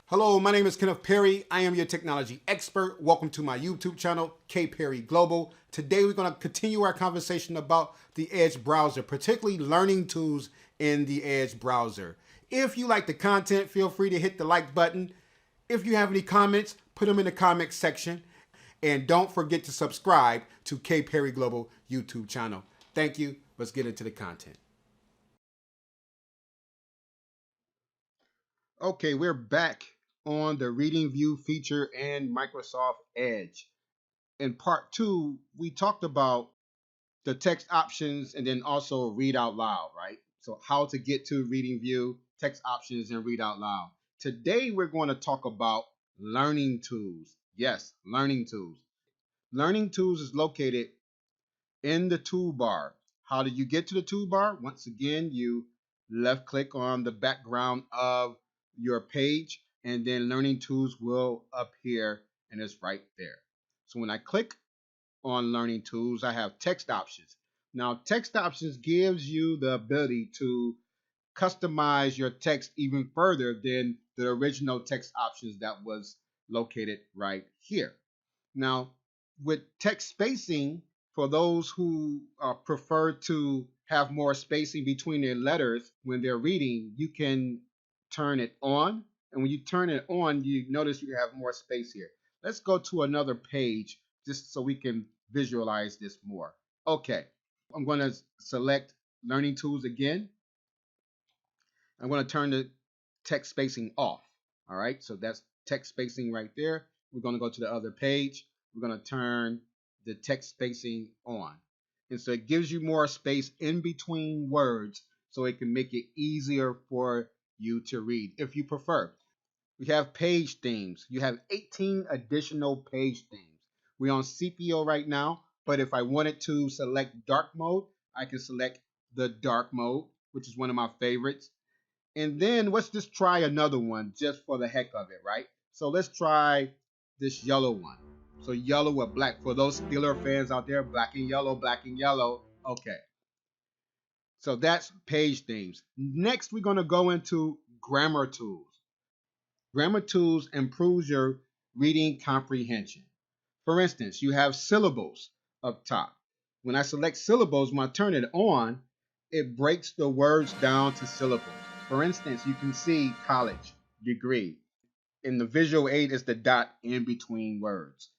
Hello, my name is Kenneth Perry. I am your technology expert. Welcome to my YouTube channel, K Perry Global. Today we're going to continue our conversation about the Edge browser, particularly learning tools in the Edge browser. If you like the content, feel free to hit the like button. If you have any comments, put them in the comments section. And don't forget to subscribe to K Perry Global YouTube channel. Thank you. Let's get into the content. Okay, we're back on the Reading View feature in Microsoft Edge. In part 2, we talked about the text options and then also read out loud, right? So how to get to Reading View, text options, and read out loud. Today, we're going to talk about learning tools. Yes, learning tools. Learning tools is located in the toolbar. How do you get to the toolbar? Once again, you left click on the background of your page and then learning tools will appear and it's right there. So when I click on learning tools, I have text options. Now text options gives you the ability to customize your text even further than the original text options that was located right here. Now with text spacing, for those who prefer to have more spacing between their letters when they're reading, you can turn it on. And when you turn it on, you notice you have more space here. Let's go to another page just so we can visualize this more. Okay, I'm going to select Learning Tools again. I'm going to turn the text spacing off. All right, so that's text spacing right there. We're going to go to the other page. We're going to turn the text spacing on. And so it gives you more space in between words so it can make it easier for you to read if you prefer. We have page themes. You have 18 additional page themes. We're on CPO right now, but if I wanted to select dark mode, I can select the dark mode, which is one of my favorites. And then let's just try another one just for the heck of it, right? So let's try this yellow one. So yellow with black. For those Steeler fans out there, black and yellow, black and yellow. Okay. So that's page themes. Next, we're going to go into grammar tools. Grammar tools improves your reading comprehension. For instance, you have syllables up top. When I select syllables, when I turn it on, it breaks the words down to syllables. For instance, you can see college, degree. In the visual aid is the dot in between words.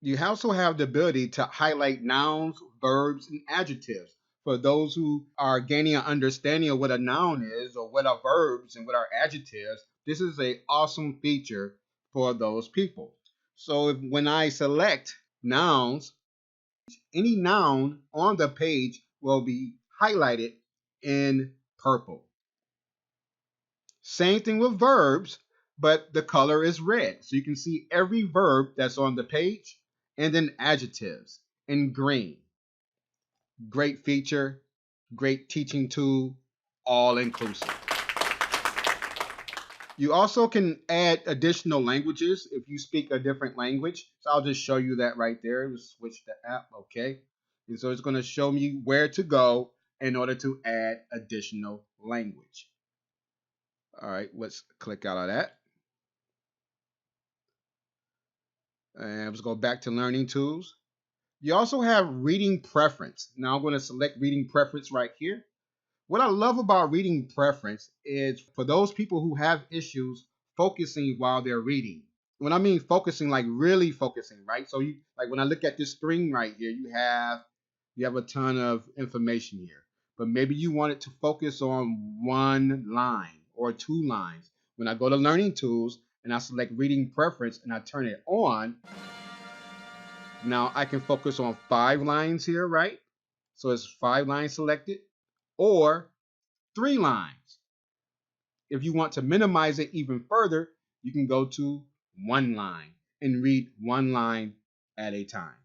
You also have the ability to highlight nouns, verbs, and adjectives. For those who are gaining an understanding of what a noun is or what are verbs and what are adjectives, this is an awesome feature for those people. So when I select nouns, any noun on the page will be highlighted in purple. Same thing with verbs, but the color is red. So you can see every verb that's on the page and then adjectives in green. Great feature, great teaching tool, all inclusive. You also can add additional languages if you speak a different language. So I'll just show you that right there. We'll switch the app, okay? And so it's going to show me where to go in order to add additional language. All right, let's click out of that. And let's go back to Learning Tools. You also have Reading Preference. Now I'm going to select Reading Preference right here. What I love about Reading Preference is for those people who have issues focusing while they're reading. When I mean focusing, like really focusing, right? So you, like when I look at this screen right here, you have a ton of information here. But maybe you want it to focus on one line or two lines. When I go to Learning Tools and I select Reading Preference and I turn it on, now I can focus on 5 lines here, right? So it's 5 lines selected or 3 lines. If you want to minimize it even further, you can go to 1 line and read 1 line at a time.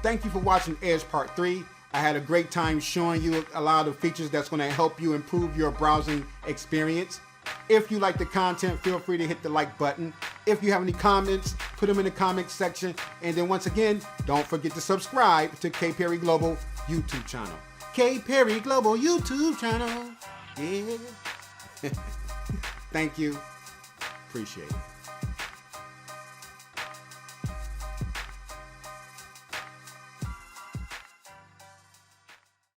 Thank you for watching Edge Part 3. I had a great time showing you a lot of features that's going to help you improve your browsing experience. If you like the content, feel free to hit the like button. If you have any comments, put them in the comments section. And then once again, don't forget to subscribe to K Perry Global YouTube channel. K Perry Global YouTube channel. Yeah. Thank you. Appreciate it.